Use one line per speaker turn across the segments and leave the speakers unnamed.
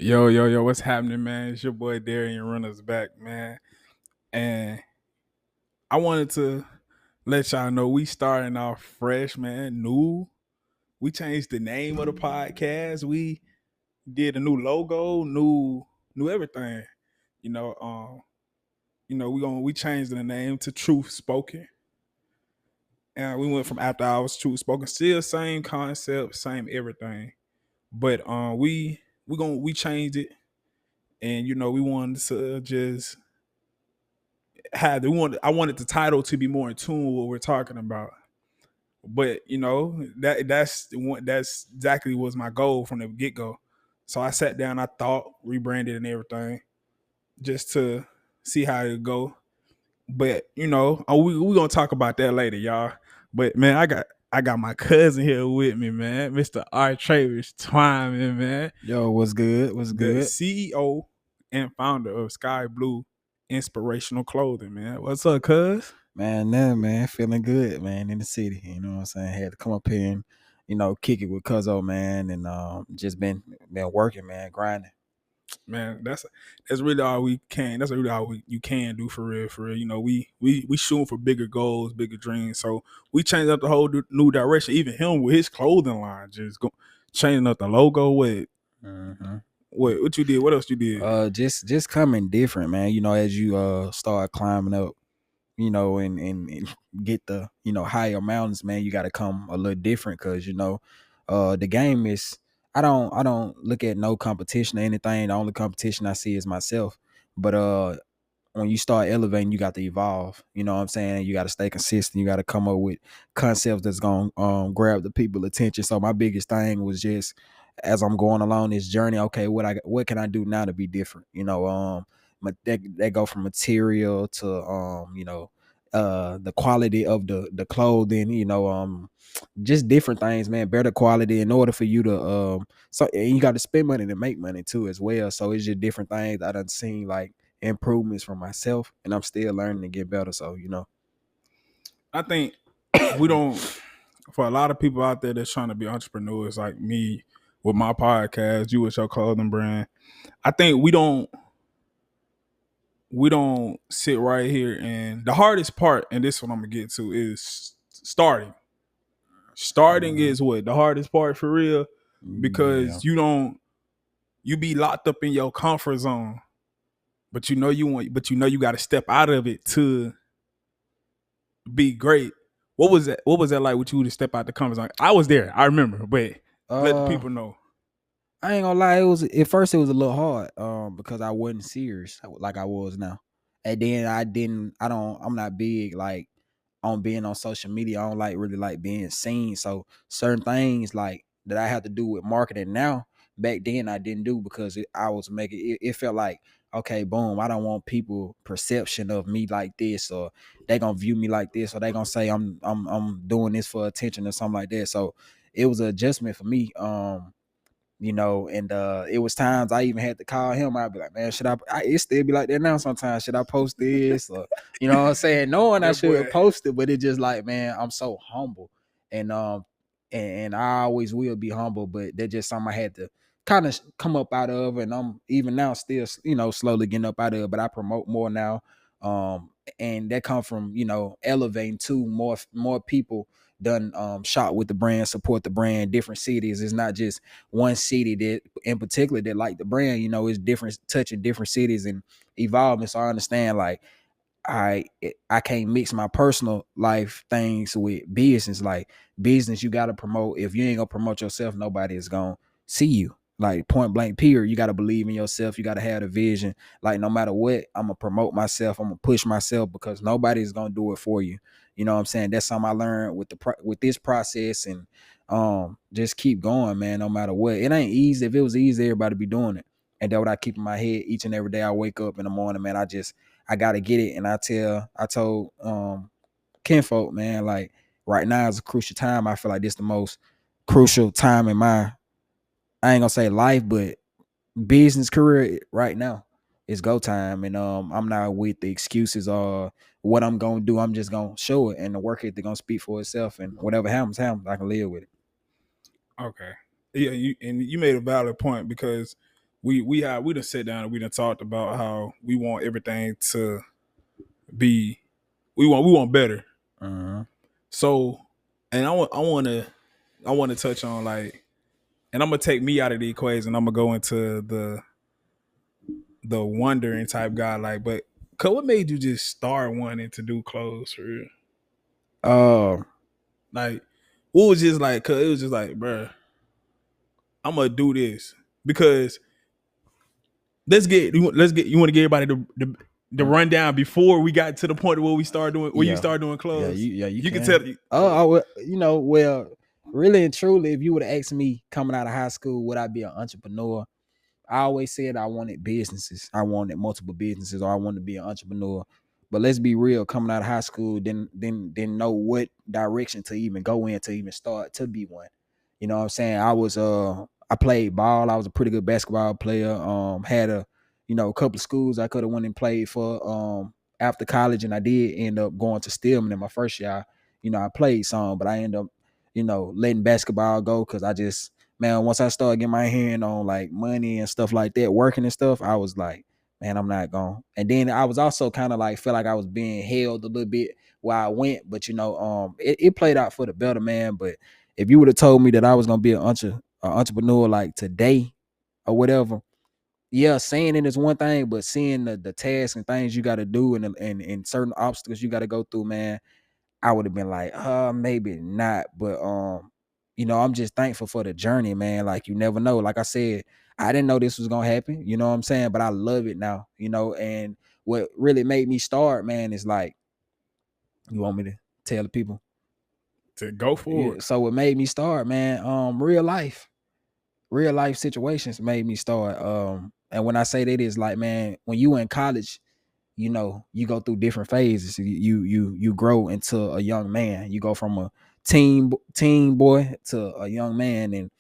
Yo, what's happening, man? It's your boy Darien Runners back, man. And I wanted to let y'all know we starting off fresh, man, new. We changed the name of the podcast. We did a new logo, new everything. You know, we changed the name to Truth Spoken. And we went from After Hours Truth Spoken. Still same concept, same everything. But we changed it, and we wanted to just I wanted the title to be more in tune with what we're talking about. But that's exactly was my goal from the get go. So I sat down, I thought, rebranded and everything, just to see how it go. But we gonna talk about that later, y'all. But man, I got my cousin here with me, man, Mr. Artravious Twymon, man,
Yo, what's good? What's
the
good?
CEO and founder of SkyBlue Inspirational Clothing, man. What's up, cuz?
Man, feeling good, man, in the city. You know what I'm saying? Had to come up here and, kick it with Cuzzo, man, and just been working, man, grinding.
Man, that's really all we can. That's really all you can do for real, for real. We shooting for bigger goals, bigger dreams. So we changed up the whole new direction. Even him with his clothing line, changing up the logo.
Mm-hmm.
What you did? What else you did?
Just coming different, man. As you start climbing up, and get the higher mountains, man, you got to come a little different because the game is. I don't look at no competition or anything. The only competition I see is myself. But when you start elevating, you got to evolve. You know what I'm saying? You got to stay consistent. You got to come up with concepts that's gonna grab the people's attention. So my biggest thing was just as I'm going along this journey, okay, what can I do now to be different? That go from material to the quality of the clothing. Just different things, man. Better quality in order for you to and you got to spend money to make money too as well. So it's just different things I done seen like improvements from myself, and I'm still learning to get better. So
I think we don't. For a lot of people out there that's trying to be entrepreneurs, like me with my podcast, you with your clothing brand, I think we don't sit right here, and the hardest part, and this is what I'm gonna get to, is starting. Starting is what the hardest part for real, because you be locked up in your comfort zone, but you you got to step out of it to be great. What was that? What was that like with you to step out the comfort zone? I was there, I remember, but let the people know.
I ain't gonna lie, it was at first it was a little hard, because I wasn't serious like I was now. And then I'm not big like on being on social media. I don't really like being seen. So certain things like that I have to do with marketing now, back then I didn't do because I was making it felt like, okay, boom, I don't want people perception of me like this, or they gonna view me like this, or they gonna say I'm doing this for attention or something like that. So it was an adjustment for me. And it was times I even had to call him. I'd be like, man, it still be like that now sometimes. Should I post this? Or, you know what I'm saying? Knowing I should post it, but it just like, man, I'm so humble. And I always will be humble, but that's just something I had to kind of come up out of. And I'm even now still, slowly getting up out of it, but I promote more now. And that come from, elevating to more people done shot with the brand, support the brand, different cities. It's not just one city that in particular that like the brand, it's different, touching different cities and evolving. So I understand like I can't mix my personal life things with business. Like business, you gotta promote. If you ain't gonna promote yourself, nobody is gonna see you. Like point blank period. You gotta believe in yourself. You gotta have the vision. Like no matter what, I'm gonna promote myself. I'm gonna push myself because nobody's gonna do it for you. You know what I'm saying? That's something I learned with this process, and just keep going, man. No matter what, it ain't easy. If it was easy, everybody be doing it. And that's what I keep in my head each and every day. I wake up in the morning, man. I gotta get it. And I told kinfolk, man, like right now is a crucial time. I feel like this the most crucial time in my, I ain't gonna say life, but business career right now. It's go time. And I'm not with the excuses or what I'm gonna do. I'm just gonna show it, and the work ethic gonna speak for itself, and whatever happens, I can live with it.
Okay. Yeah, you made a valid point, because we done sat down and we done talked about how we want everything to be we want better.
Uh-huh.
So, and I want to touch on like, and I'm gonna take me out of the equation. I'm gonna go into the wondering type guy. Like, but cause what made you just start wanting to do clothes for real?
Uh,
Like, what was just like? Cause it was just like, bruh, I'm gonna do this because you want to get everybody the rundown before we got to the point where we start doing where you
yeah,
start doing clothes.
you
You can
can.
tell.
Well, well, really and truly, if you would have asked me coming out of high school, would I be an entrepreneur? I always said I wanted businesses. I wanted multiple businesses, or I wanted to be an entrepreneur. But let's be real, coming out of high school, didn't know what direction to even go in to even start to be one. You know what I'm saying? I played ball. I was a pretty good basketball player. Had a couple of schools I could have went and played for after college, and I did end up going to Stillman in my first year. I played some, but I ended up, letting basketball go because I just, man, once I started getting my hand on like money and stuff like that, working and stuff, I was like, man, I'm not going. And then I was also kind of like felt like I was being held a little bit where I went, but it played out for the better, man. But if you would have told me that I was gonna be an entrepreneur like today or whatever, yeah, saying it is one thing, but seeing the tasks and things you got to do and certain obstacles you got to go through, man, I would have been like, maybe not. But I'm just thankful for the journey, man. Like you never know. Like I said, I didn't know this was gonna happen, you know what I'm saying? But I love it now, and what really made me start, man, is like, you want me to tell the people?
To go
Yeah,
forward.
so what made me start, man, real life situations made me start. And when I say that, is like, man, when you in college, you go through different phases. You grow into a young man. You go from a teen boy to a young man, and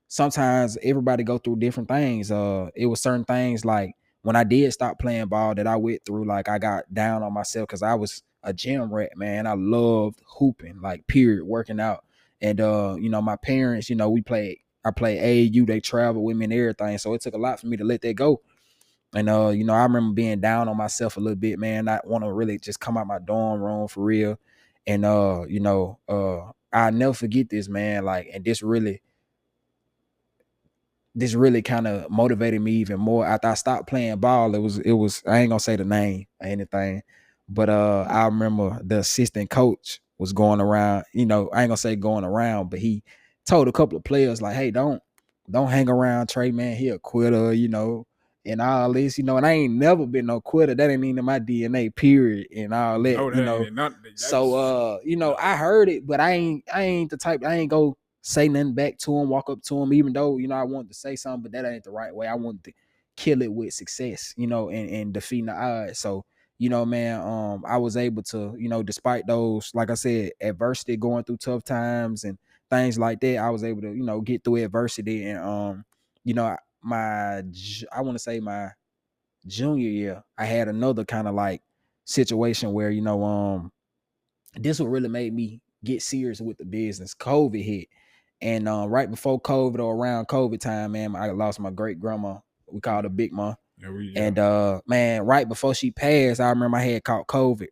sometimes everybody go through different things. It was certain things like when I did stop playing ball that I went through. Like I got down on myself because I was a gym rat, man. I loved hooping, like period, working out. And my parents, I played AAU. They traveled with me and everything, so it took a lot for me to let that go. And I remember being down on myself a little bit, man. Not want to really just come out my dorm room for real. And I'll never forget this, man. Like, and this really kind of motivated me even more after I stopped playing ball. It was I ain't gonna say the name or anything, but I remember the assistant coach was going around, I ain't gonna say going around, but he told a couple of players like, hey, don't hang around Trey, man. He a quitter, and all this, and I ain't never been no quitter. That ain't even in my DNA, period, and all that,
No, that ain't not.
so
No.
I heard it, but I ain't the type, I ain't go say nothing back to him, walk up to him, even though, I wanted to say something, but that ain't the right way. I wanted to kill it with success, and defeating the odds. So, man, I was able to, despite those, like I said, adversity, going through tough times and things like that, I was able to, get through adversity. And, I want to say my junior year, I had another kind of like situation where, this what really made me get serious with the business. COVID hit. And right before COVID or around COVID time, man, I lost my great grandma. We called her Big Mom.
Yeah.
And man, right before she passed, I remember I had caught COVID.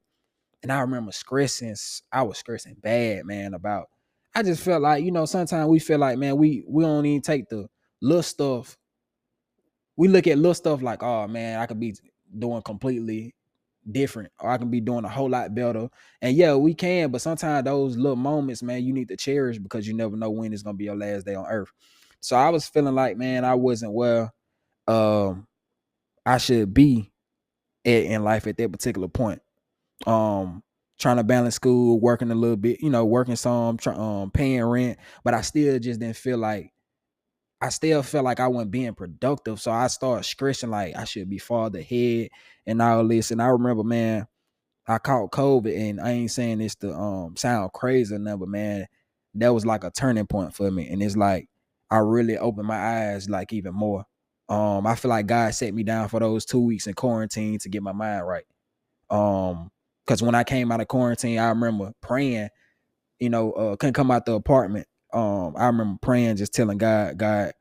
And I remember stressing. I was stressing bad, man, about, I just felt like, sometimes we feel like, man, we don't even take the little stuff. We look at little stuff like, oh man, I could be doing completely different, or I can be doing a whole lot better. And yeah, we can, but sometimes those little moments, man, you need to cherish because you never know when it's gonna be your last day on earth. So I was feeling like, man, I wasn't where I should be in life at that particular point. Trying to balance school, working a little bit, working some, paying rent, but I still just didn't feel like, I still felt like I wasn't being productive. So I started stressing like I should be farther ahead and all this. And I remember, man, I caught COVID, and I ain't saying this to sound crazy or nothing, but man, that was like a turning point for me. And it's like I really opened my eyes like even more. I feel like God set me down for those 2 weeks in quarantine to get my mind right. Because when I came out of quarantine, I remember praying, couldn't come out the apartment. I remember praying, just telling God,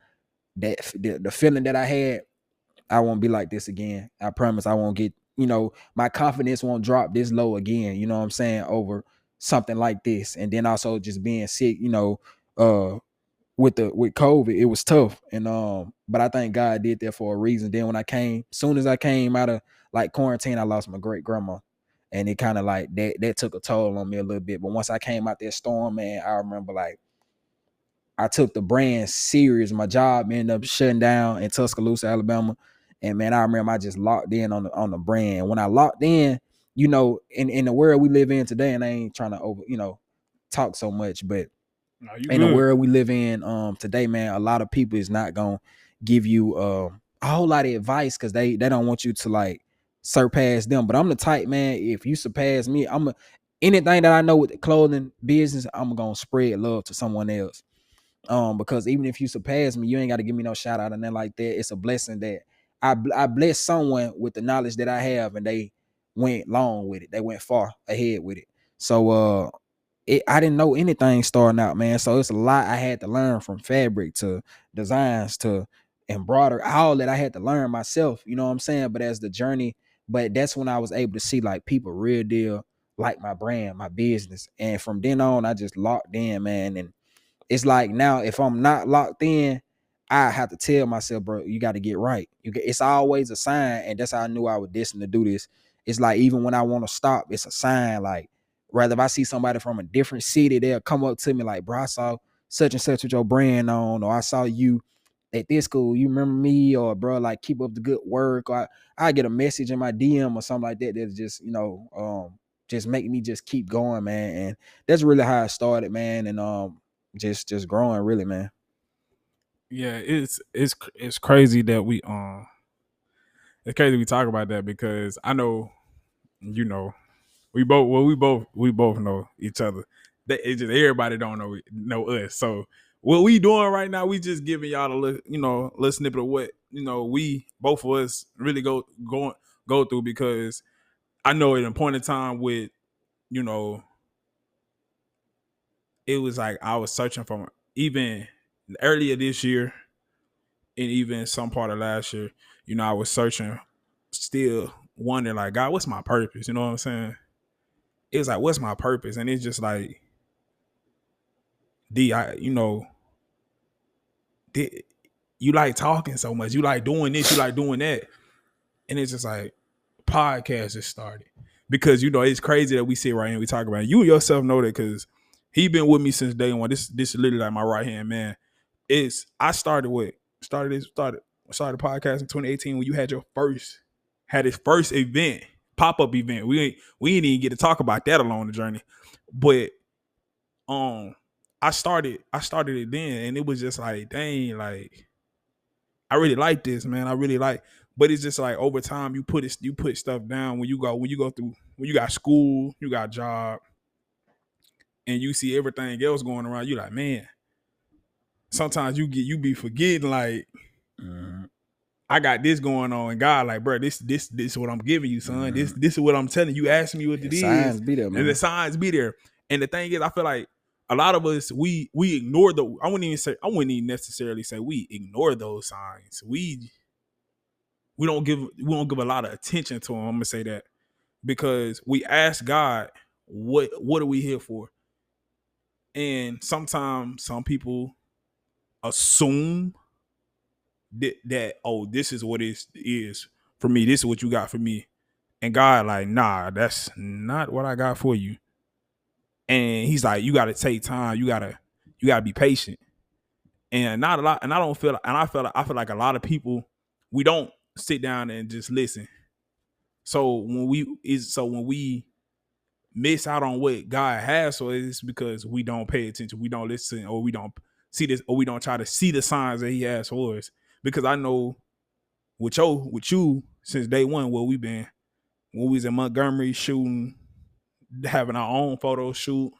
the feeling that I had, I won't be like this again. I promise I won't get, my confidence won't drop this low again, you know what I'm saying, over something like this. And then also just being sick, uh with COVID, it was tough. And but I think God did that for a reason. Then when soon as I came out of like quarantine, I lost my great grandma. And it kind of like that took a toll on me a little bit. But once I came out that storm, man, I remember like I took the brand serious. My job ended up shutting down in Tuscaloosa, Alabama. And man, I remember I just locked in on the brand. When I locked in, in the world we live in today, and I ain't trying to talk so much, but
No, you
in the
good.
world we live in today, man, a lot of people is not gonna give you a whole lot of advice because they don't want you to like surpass them. But I'm the type, man, if you surpass me, anything that I know with the clothing business, I'm gonna spread love to someone else. Because even if you surpass me, you ain't got to give me no shout out and nothing like that. It's a blessing that I bless someone with the knowledge that I have, and they went long with it. They went far ahead with it. So I didn't know anything starting out, man. So it's a lot I had to learn, from fabric to designs to embroidery, all that I had to learn myself. You know what I'm saying? But as the journey, but that's when I was able to see like people real deal like my brand, my business, and from then on, I just locked in, man. And it's like now, if I'm not locked in, I have to tell myself, bro, you got to get right. It's always a sign, and that's how I knew I was destined to do this. It's like even when I want to stop, it's a sign. Like, rather if I see somebody from a different city, they'll come up to me like, bro, I saw such and such with your brand on, or I saw you at this school. You remember me? Or bro, like keep up the good work. Or I get a message in my DM or something like that that's just just make me just keep going, man. And that's really how I started, man. And just growing, really, man.
Yeah, it's crazy that it's crazy we talk about that because I know, you know, we both know each other. It's just everybody don't know us. So what we doing right now, we just giving y'all a little snippet of what we both of us really go through, because I know at a point in time with you know it was like I was searching for, even earlier this year and even some part of last year, I was searching, still wondering like, God, what's my purpose? You know what I'm saying? It was like, what's my purpose? And it's just like, D, you like talking so much, you like doing this, you like doing that, and it's just like podcast just started because it's crazy that we sit right here and we talk about it. You yourself know that because he been with me since day one. This is literally like my right hand man. I started started the podcast in 2018 when you had his first event, pop-up event. We didn't even get to talk about that along the journey. But um I started it then, and it was just like, dang, like I really like this, man. I really like, but it's just like over time you put stuff down when you go through, when you got school, you got job, and you see everything else going around, you like, man, sometimes you be forgetting like, I got this going on, and God like, bro, this is what I'm giving you, son. This is what I'm telling you. Asking me what
Yeah,
it is,
signs be there,
and the
man.
signs be there. And the thing is, I feel like a lot of us we ignore I wouldn't even necessarily say we ignore those signs. We don't give a lot of attention to them. I'm gonna say that because we ask God, what are we here for? And sometimes some people assume that oh, this is what it is for me. This is what you got for me. And God like, nah, that's not what I got for you. And he's like, you gotta take time. You gotta be patient. And not a lot. And I don't feel. And I feel like a lot of people, we don't sit down and just listen. So when we miss out on what God has, so it's because we don't pay attention, we don't listen, or we don't see this, or we don't try to see the signs that He has for us. Because I know with you since day one, where we've been, when we was in Montgomery shooting, having our own photo shoot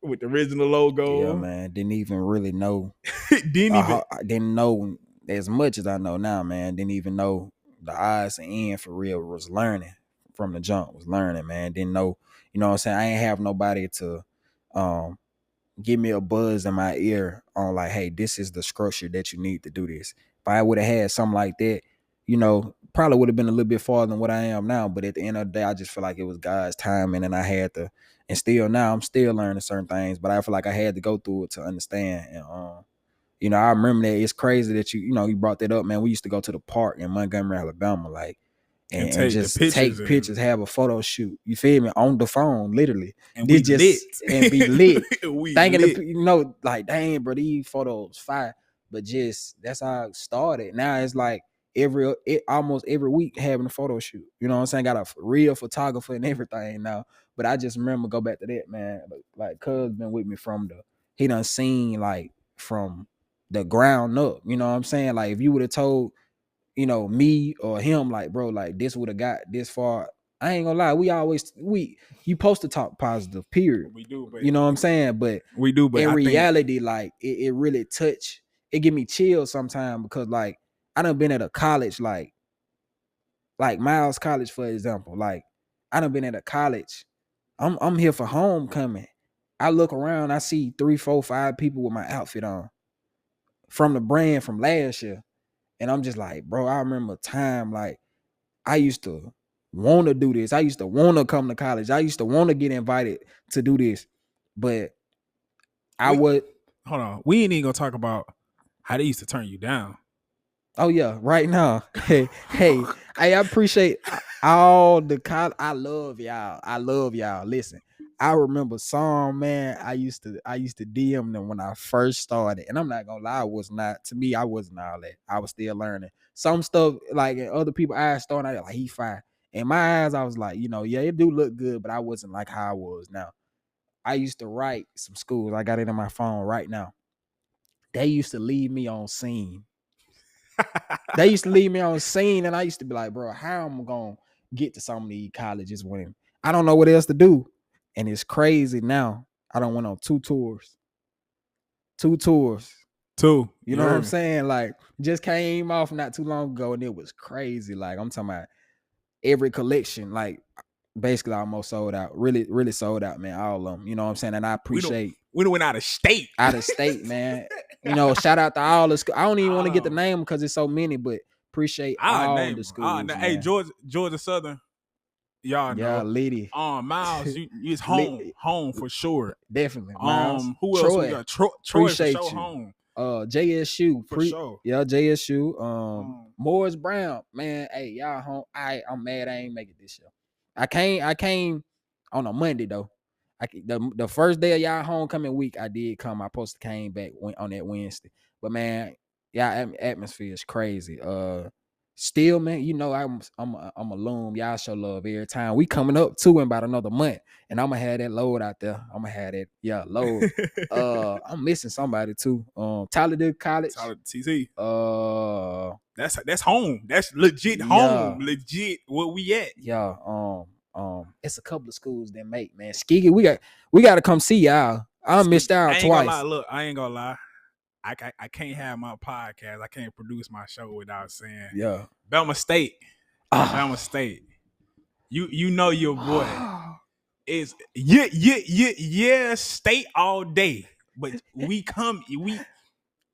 with the original
Yeah,
logo.
man. Didn't even really know.
Didn't even
I didn't know as much as I know now, man. Didn't even know the odds and end for real. Was learning from the jump. Was learning, man. Didn't know. You know what I'm saying? I ain't have nobody to give me a buzz in my ear on like, hey, this is the structure that you need to do this. If I would have had something like that, probably would have been a little bit farther than what I am now. But at the end of the day, I just feel like it was God's timing, and I had to. And still now, I'm still learning certain things, but I feel like I had to go through it to understand. And I remember that it's crazy that you brought that up, man. We used to go to the park in Montgomery, Alabama, like,
and
and
take the
just take pictures, have a photo shoot. You feel me? On the phone, literally.
And we lit.
And be lit.
We
thinking
lit.
Like, dang, bro, these photos fire. But just that's how it started. Now it's like almost every week having a photo shoot. You know what I'm saying? Got a real photographer and everything now. But I just remember, go back to that, man. Like, cuz been with me he done seen like from the ground up. You know what I'm saying? Like, if you would have told me or him, like, bro, like, this would have got this far, I ain't gonna lie, you supposed to talk positive, period.
We do, but
you know what I'm saying? But
we do, but
in reality, like, it really it give me chills sometimes, because like I done been at a college like Miles College, for example. Like, I done been at a college. I'm here for homecoming. I look around, I see 3, 4, 5 people with my outfit on from the brand from last year. And I'm just like, bro, I remember a time like I used to want to do this. I used to want to come to college. I used to want to get invited to do this. But
hold on. We ain't even gonna talk about how they used to turn you down.
Oh yeah, right now. Hey, I appreciate all the I love y'all. Listen, I remember some, man. I used to DM them when I first started, and I'm not gonna lie, I wasn't all that. I was still learning some stuff. Like, in other people's eyes, starting out like, he fine. In my eyes, I was like, yeah, it do look good, but I wasn't like how I was now. I used to write some schools. I got it in my phone right now. They used to leave me on scene. They used to leave me on scene, and I used to be like, bro, how am I gonna get to some of these colleges when I don't know what else to do? And it's crazy now. I done went on 2 tours. 2 tours.
2.
You know what I'm saying? Like, just came off not too long ago, and it was crazy. Like, I'm talking about every collection, like, basically almost sold out. Really, really sold out, man. All of them. You know what I'm saying? And I appreciate.
We went out of state.
Out of state, man. Shout out to all the schools. I don't even want to get the name because it's so many, but appreciate all the schools.
Hey, Georgia Southern, y'all know.
Yeah, lady.
Miles, it's home for sure.
Definitely. Miles.
Who else we got? Troy
appreciate
for sure,
you.
home.
JSU
for sure.
Yeah, JSU. Morris Brown, man. Hey, y'all home. I'm mad I ain't make it this year. I came on a Monday though. The first day of y'all homecoming week, I did come. I supposed to came back on that Wednesday. But man, y'all atmosphere is crazy. Still, man, I'm a loom. Y'all show love every time. We coming up too in about another month, and I'm gonna have that load out there. I'm gonna have that load. I'm missing somebody too. Talladega College.
TC. That's home. That's legit home. Legit where we at.
Yeah. It's a couple of schools that make, man. Skiggy, we got to come see y'all. I missed out twice.
Look, I ain't gonna lie. I can't have my podcast. I can't produce my show without saying,
yeah,
Bama State. Bama State. You know your boy is state all day. But we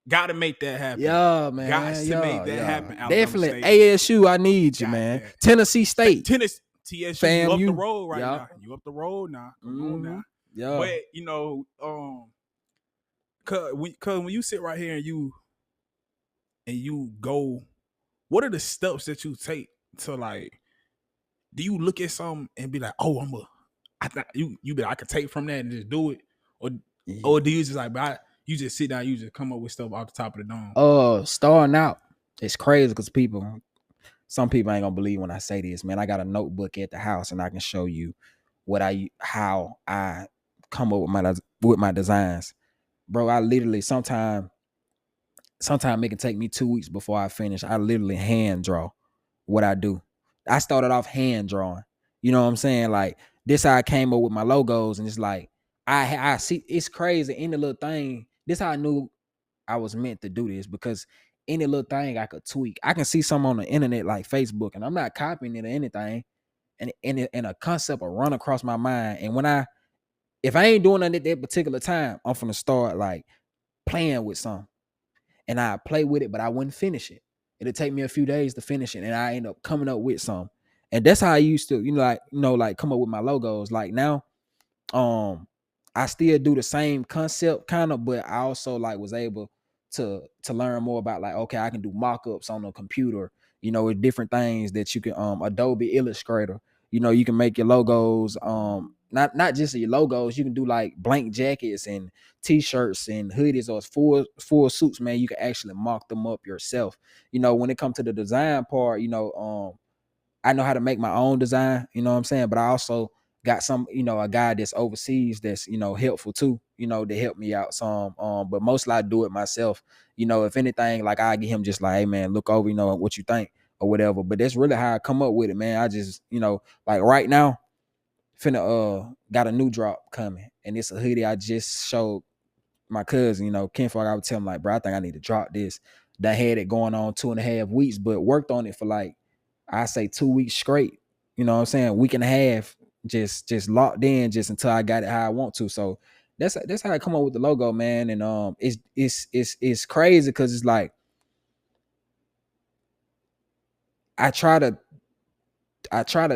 gotta make that happen.
Yeah, man.
Got to make that happen.
Definitely. ASU, I need you, man. That. Tennessee State.
TSU, fam, you up the road right now. You up the road now. Come on now.
Yeah.
But cause when you sit right here and you go, what are the steps that you take to, like, do you look at something and be like, oh, I could take from that and just do it, or do you just like, you just sit down, you just come up with stuff off the top of the dome?
Starting out, it's crazy because some people ain't gonna believe when I say this, man. I got a notebook at the house and I can show you how I come up with my designs, bro. I literally sometimes it can take me 2 weeks before I finish. I literally hand draw what I do. I started off hand drawing. You know what I'm saying? Like, this how I came up with my logos, and it's like I see it's crazy. Any little thing, this how I knew I was meant to do this, because any little thing I could tweak. I can see something on the internet like Facebook, and I'm not copying it or anything, and a concept will run across my mind. And when if I ain't doing nothing at that particular time, I'm finna start like playing with something. And I play with it, but I wouldn't finish it. It'll take me a few days to finish it, and I end up coming up with some. And that's how I used to, like come up with my logos. Like now, um I still do the same concept kind of, but I also like was able to learn more about like, okay, I can do mock-ups on the computer, with different things that you can Adobe Illustrator, you can make your logos, not just your logos, you can do like blank jackets and t-shirts and hoodies or full suits, man. You can actually mock them up yourself. When it comes to the design part, I know how to make my own design, you know what I'm saying? But I also got some, a guy that's overseas that's, helpful too, to help me out some. But mostly I do it myself. If anything, like I get him just like, hey man, look over, what you think or whatever. But that's really how I come up with it, man. I just, like right now, got a new drop coming. And it's a hoodie I just showed my cousin, Kenfolk. I would tell him like, bro, I think I need to drop this. That had it going on 2.5 weeks, but worked on it for like, I say 2 weeks straight. You know what I'm saying? Week and a half, just locked in, just until I got it how I want to. So that's how I come up with the logo, man. And it's crazy because it's like I try to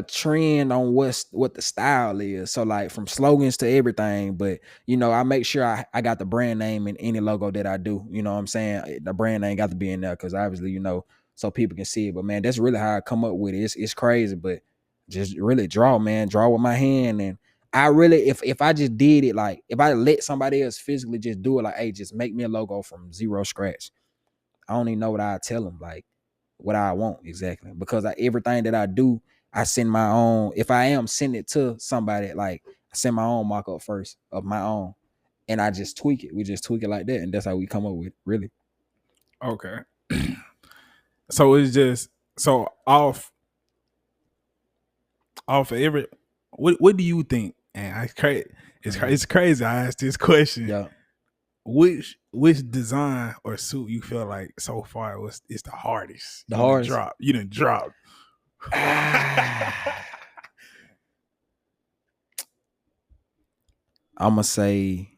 trend on what the style is. So like from slogans to everything, but I make sure I got the brand name in any logo that I do. You know what I'm saying? The brand name got to be in there because obviously, so people can see it. But man, that's really how I come up with it. It's crazy, but just really draw, man. Draw with my hand. And I really, if I just did it, like if I let somebody else physically just do it, like, hey, just make me a logo from zero scratch, I don't even know what I tell them, like what I want exactly, because everything that I do, I send my own. If I am sending it to somebody, like I send my own mock up first of my own, and I just tweak it. We just tweak it like that, and that's how we come up with it, really.
Okay. So it's just so off of every. What do you think? And it's crazy. It's crazy. I asked this question.
Yeah.
Which design or suit you feel like so far is the hardest?
The hardest.
You didn't drop.
I'ma say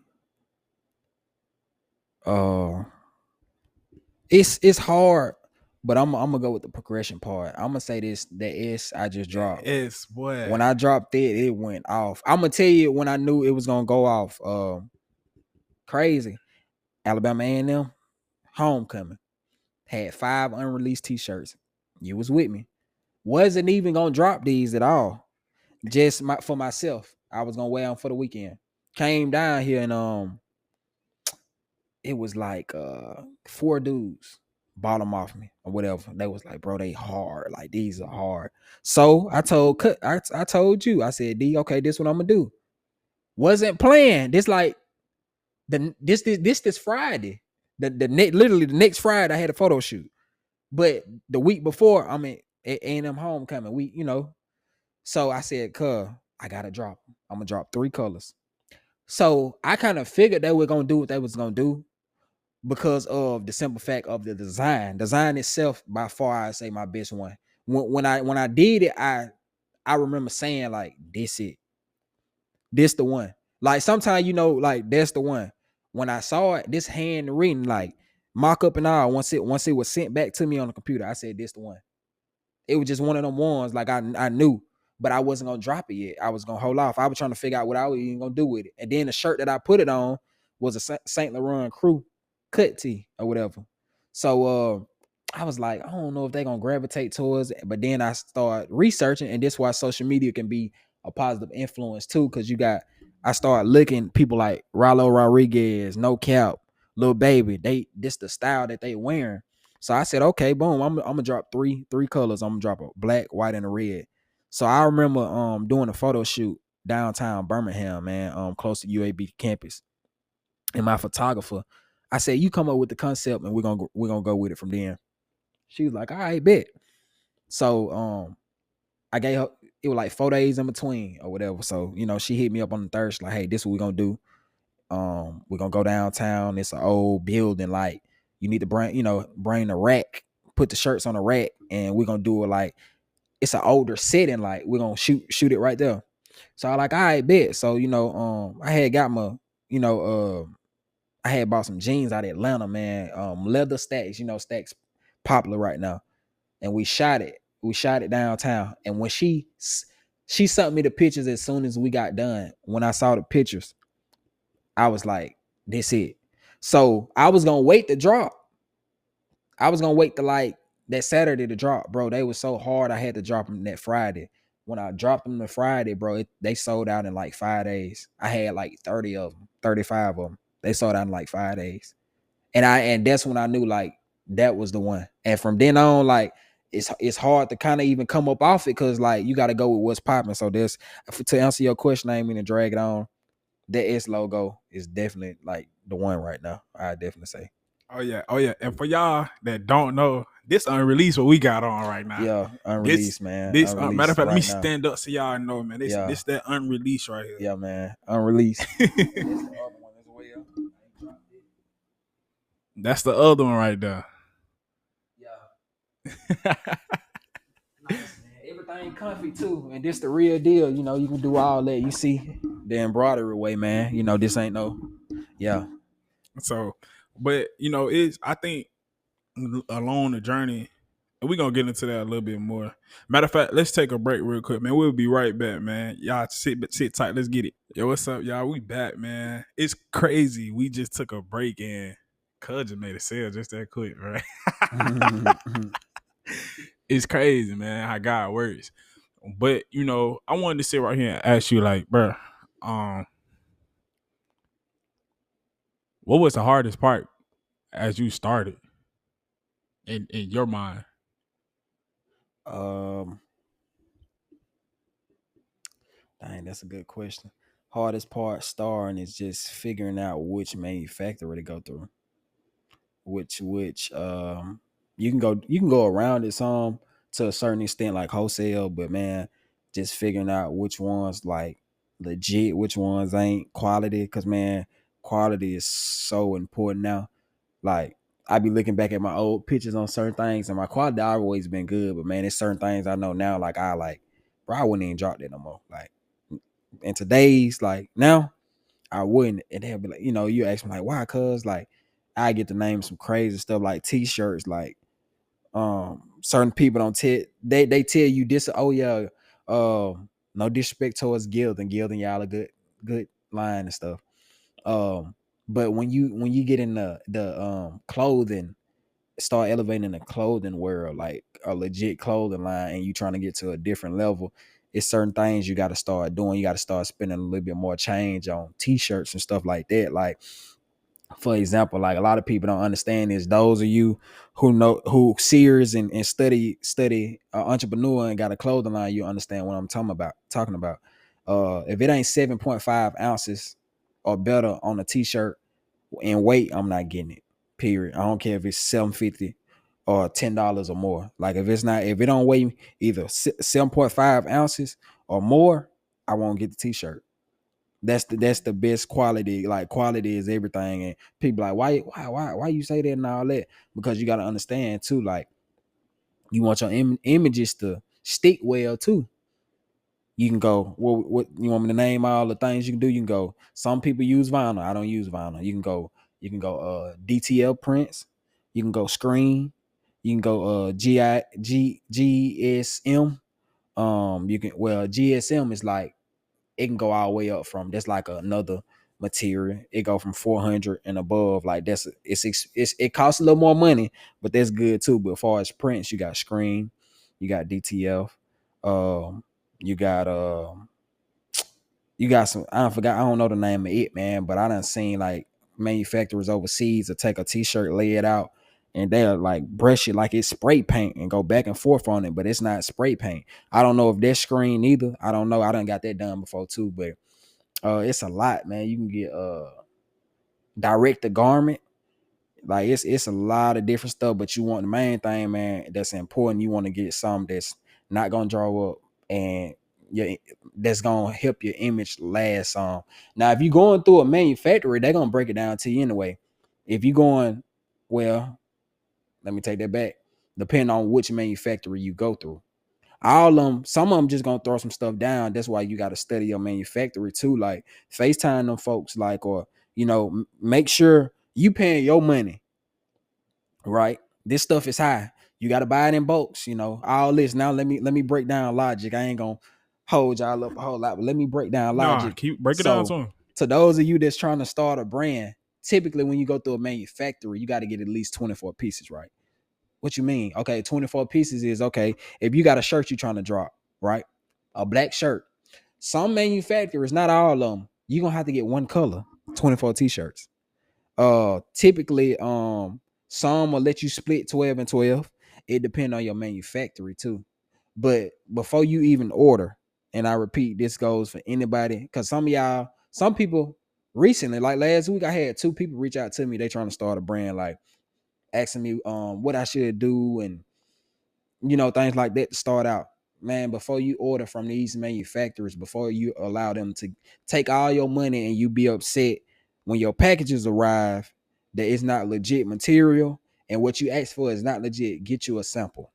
it's hard, but I'm gonna go with the progression part. I'm gonna say the S I just dropped.
It's what?
When I dropped it went off. I'm gonna tell you when I knew it was gonna go off. Crazy. Alabama A&M homecoming had 5 unreleased t-shirts. You was with me. Wasn't even gonna drop these at all. Just for myself. I was gonna wear them for the weekend. Came down here and it was like 4 dudes bought them off me or whatever. They was like, bro, they hard. Like these are hard. So I told you, I said, D, okay, this what I'm gonna do. Wasn't playing. This like this Friday. Literally the next Friday I had a photo shoot. But the week before, I'm at A&M homecoming. So I said, I gotta drop them. I'm gonna drop 3 colors. So I kind of figured they were gonna do what they was gonna do because of the simple fact of the design. Design itself, by far, I say my best one. When I did it, I remember saying like, this the one. Like sometimes like that's the one. When I saw it, this handwritten like mock up and all. Once it was sent back to me on the computer, I said this the one. It was just one of them ones like I knew, but I wasn't gonna drop it yet. I was gonna hold off. I was trying to figure out what I was even gonna do with it. And then the shirt that I put it on was a Saint Laurent crew cut tee or whatever. So I was like, I don't know if they're gonna gravitate towards it. But then I start researching, and this is why social media can be a positive influence too, because I started looking people like Rollo Rodriguez, No Cap, Lil Baby. This the style that they wearing. So I said, okay, boom, I'm gonna drop three colors. I'm gonna drop a black, white, and a red. So I remember doing a photo shoot downtown Birmingham, man, close to UAB campus. And my photographer, I said, you come up with the concept and we're gonna go with it from then. She was like, all right, bet. So I gave her, it was like 4 days in between or whatever. So, she hit me up on the third. She's like, hey, this is what we're gonna do. We're gonna go downtown. It's an old building, like you need to bring the rack, put the shirts on the rack, and we're gonna do it like it's an older setting, like we're gonna shoot it right there. So I like, all right, bet. So, I had got my, you know, I had bought some jeans out of Atlanta, man. Leather Stacks, Stacks popular right now. And we shot it. We shot it downtown. And when she sent me the pictures as soon as we got done. When I saw the pictures, I was like, this it. So I was gonna wait to drop. I was gonna wait to like that Saturday to drop, bro. They was so hard. I had to drop them that Friday. When I dropped them the Friday, bro, they sold out in like 5 days. I had like 30 of them, 35 of them. They sold out in like 5 days. And that's when I knew like that was the one. And from then on, like it's hard to kind of even come up off it because like you got to go with what's popping. So there's to answer your question, I ain't mean to drag it on. That S logo is definitely like the one right now. I definitely say.
Oh yeah. And for y'all that don't know, this unreleased what we got on right now.
Yeah,
This
unreleased, man.
this matter of
Unreleased
fact, let me
right now.
stand up so y'all know, man. This
Yeah.
this that unreleased right here.
Yeah, man. Unreleased.
That's the other one right there.
Yeah. Nice, man. Everything comfy too, and this the real deal. You can do all that. You see the embroidery way, man. This ain't no, yeah.
So, but it's I think along the journey, and we're gonna get into that a little bit more. Matter of fact, let's take a break real quick, man. We'll be right back, man. Y'all sit tight. Let's get it. Yo, what's up, y'all? We back, man. It's crazy. We just took a break and Cuz just made a sale just that quick, right? It's crazy, man, how God works. But I wanted to sit right here and ask you, like, bro, what was the hardest part as you started in your mind?
Dang, that's a good question. Hardest part starting is just figuring out which manufacturer to go through. Which you can go around it some to a certain extent, like wholesale, but man, just figuring out which ones like legit, which ones ain't quality, because man, quality is so important now. Like I be looking back at my old pictures on certain things, and my quality always been good, but man, there's certain things I know now, like bro, I wouldn't even drop that no more. Like in today's like now, I wouldn't. And they'll be like, you ask me like, why? Cause like I get to name some crazy stuff like t-shirts, like certain people don't tell they tell you this, oh yeah, no disrespect towards Guild and y'all a good line and stuff. But when you get in the clothing, start elevating the clothing world, like a legit clothing line, and you trying to get to a different level, it's certain things you got to start doing. You got to start spending a little bit more change on t-shirts and stuff like that. Like for example, like a lot of people don't understand is those of you who serious and study entrepreneur and got a clothing line, you understand what I'm talking about. If it ain't 7.5 ounces or better on a t-shirt in weight, I'm not getting it. Period. I don't care if it's $7.50 or $10 or more. Like if it don't weigh either 7.5 ounces or more, I won't get the t-shirt. That's the best quality. Like quality is everything. And people like, why you say that and all that? Because you got to understand too, like you want your images to stick well too. You can go, what you want me to name all the things you can do? You can go, some people use vinyl. I don't use vinyl. You can go DTL prints. You can go screen. You can go GSM. GSM is like, it can go all the way up from, that's like another material. It go from 400 and above. Like it costs a little more money, but that's good too. But as far as prints, you got screen, you got DTF, you got you got some, I don't know the name of it, man, but I done seen like manufacturers overseas to take a t-shirt, lay it out, and they'll like brush it like it's spray paint and go back and forth on it, but it's not spray paint. I don't know if that's screen either. I don't know. I done got that done before too, but it's a lot, man. You can get direct to garment. Like it's a lot of different stuff, but you want the main thing, man, that's important. You want to get something that's not gonna draw up and that's gonna help your image last. Now if you're going through a manufacturer, they're gonna break it down to you anyway. If you're going, well, let me take that back. Depending on which manufacturer you go through. All of them, some of them just gonna throw some stuff down. That's why you got to study your manufacturer too. Like FaceTime them folks, like, or make sure you paying your money, right? This stuff is high. You got to buy it in bulks. All this. Now let me break down logic. I ain't gonna hold y'all up a whole lot, but let me break down
Nah,
logic.
keep break it down to
So
him.
to those of you that's trying to start a brand, typically when you go through a manufacturer, you got to get at least 24 pieces, right? What you mean? Okay, 24 pieces is okay. If you got a shirt you're trying to drop, right? A black shirt. Some manufacturers, not all of them, you're gonna have to get one color, 24 t-shirts. Typically, some will let you split 12 and 12. It depends on your manufacturer too. But before you even order, and I repeat, this goes for anybody, because some people recently, like last week, I had 2 people reach out to me. They trying to start a brand, like asking me what I should do, and things like that to start out. Man, before you order from these manufacturers, before you allow them to take all your money and you be upset when your packages arrive that it's not legit material and what you ask for is not legit, get you a sample.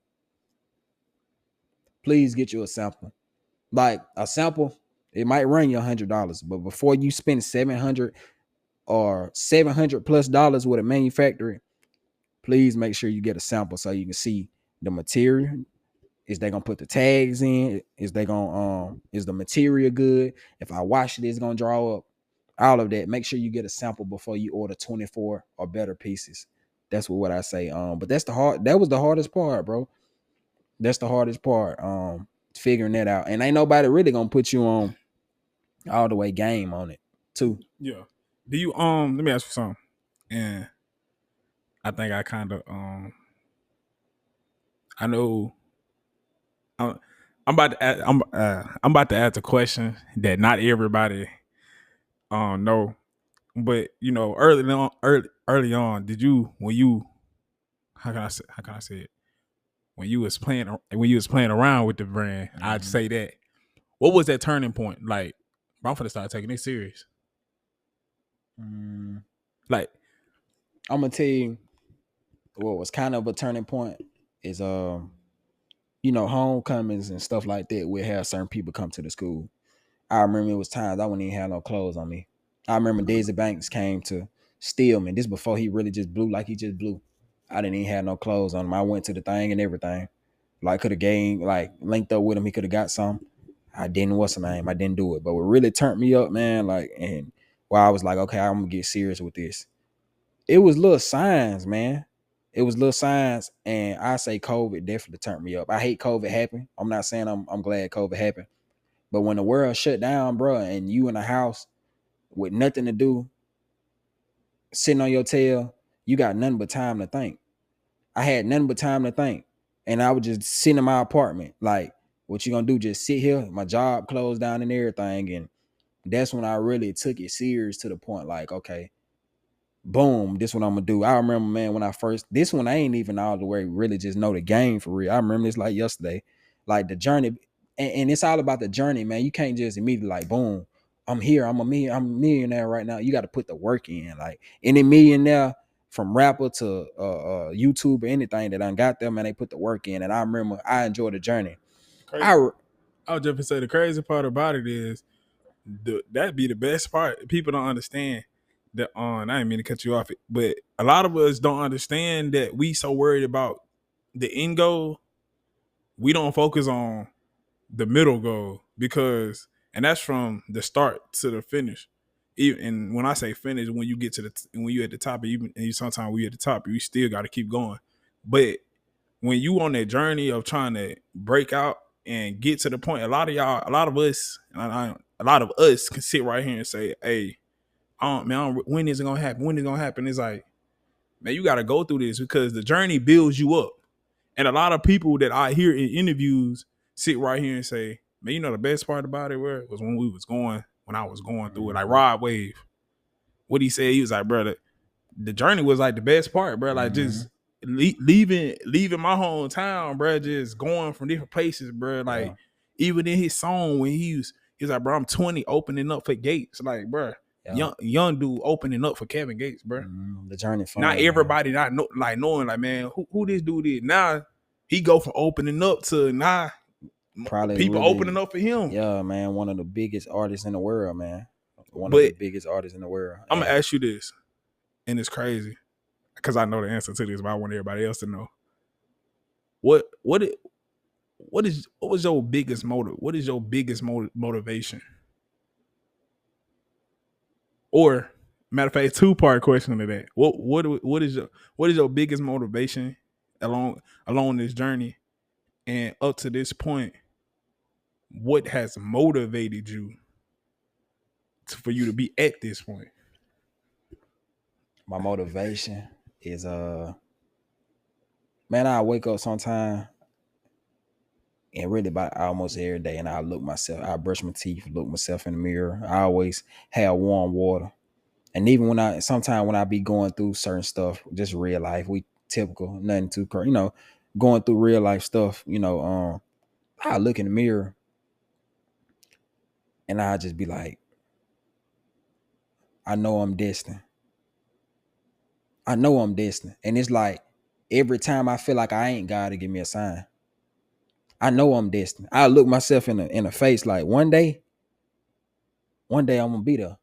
Please get you a sample. Like a sample, it might run you $100, but before you spend 700 or $700+ with a manufacturer, please make sure you get a sample so you can see the material. Is they gonna put the tags in? Is the material good? If I wash it, it's gonna draw up. All of that. Make sure you get a sample before you order 24 or better pieces. That's what I say. But that was the hardest part, bro. That's the hardest part. Figuring that out. And ain't nobody really gonna put you on all the way game on it, too.
Yeah. Do you let me ask you something. And I think I kind of I know I'm about to I'm about to ask a question that not everybody know. But early on, did you when you how can I say it? When you was playing around with the brand, I'd say that. What was that turning point? Like, I'm finna start taking it serious. Like,
I'm gonna tell you what was kind of a turning point is homecomings and stuff like that. We'll have certain people come to the school. I remember it was times I wouldn't even have no clothes on me. I remember Daisy Banks came to steal me. This before he really just blew like he just blew. I didn't even have no clothes on him. I went to the thing and everything. Like could have gained, like linked up with him. He could have got some. I didn't. What's the name? I didn't do it. But what really turned me up, man, like, and while I was like, okay, I'm gonna get serious with this. It was little signs, man. It was little signs, and I say COVID definitely turned me up. I hate COVID happened. I'm not saying I'm glad COVID happened, but when the world shut down, bro, and you in the house with nothing to do, sitting on your tail, you got nothing but time to think. I had nothing but time to think, and I was just sitting in my apartment, like, what you gonna do? Just sit here? My job closed down and everything, and that's when I really took it serious to the point, like, okay, boom, this what I'm gonna do. I remember, man, when this one I ain't even all the way really just know the game for real. I remember this like yesterday, like the journey, and it's all about the journey, man. You can't just immediately like, boom, I'm here, I'm a millionaire right now. You got to put the work in. Like any millionaire, from rapper to YouTube or anything that I got them, man, they put the work in. And I remember I enjoyed the journey.
crazy. I would just say the crazy part about it is that'd be the best part. People don't understand that. I didn't mean to cut you off, but a lot of us don't understand that we so worried about the end goal, we don't focus on the middle goal and that's from the start to the finish. And when I say finish, when you get to when you at the top, and sometimes we at the top, you still got to keep going. But when you on that journey of trying to break out and get to the point, a lot of us can sit right here and say, "Hey, when is it gonna happen? When is it gonna happen?" It's like, man, you got to go through this because the journey builds you up. And a lot of people that I hear in interviews sit right here and say, man, the best part about it was when I was going through it. Like Rod Wave, what he said, he was like, bro, the journey was like the best part, bro. Like just leaving my hometown, bro, just going from different places, bro. Like even in his song when he was like, bro, I'm 20 opening up for Gates. Like, bro, young dude opening up for Kevin Gates, bro.
The journey fun,
not everybody man. Knowing like, man, who this dude is. Now he go from opening up to now
Probably
people opening
really,
up for him.
yeah, man, one of the biggest artists in the world, man. One of the
But
biggest artists in the world.
I'm gonna
And
ask you this, and it's crazy because I know the answer to this, but I want everybody else to know. What was your biggest motive? What is your biggest motivation? Or matter of fact, 2-part question to that. What is your biggest motivation along this journey, and up to this point, what has motivated you for you to be at this point?
my motivation is man, I wake up sometime and really about almost every day, and I look myself, I brush my teeth, look myself in the mirror. I always have warm water. And even when I be going through certain stuff, just real life, we typical, nothing too crazy, going through real life stuff, I look in the mirror and I just be like, I know I'm destined. I know I'm destined. And it's like every time I feel like I ain't, God to give me a sign. I know I'm destined. I look myself in the face like one day I'm gonna be there.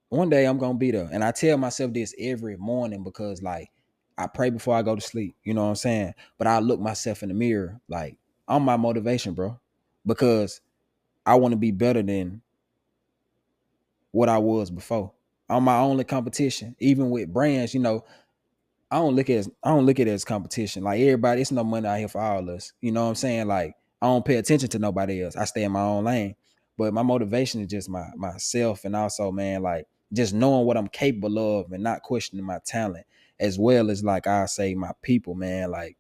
One day I'm gonna be there. And I tell myself this every morning because like I pray before I go to sleep. You know what I'm saying? But I look myself in the mirror like I'm my motivation, bro. Because I want to be better than what I was before. I'm my only competition. Even with brands, I don't look at it as competition. Like everybody, it's no money out here for all of us. You know what I'm saying? Like I don't pay attention to nobody else. I stay in my own lane. But my motivation is just myself, and also, man, like just knowing what I'm capable of and not questioning my talent, as well as like I say my people, man. Like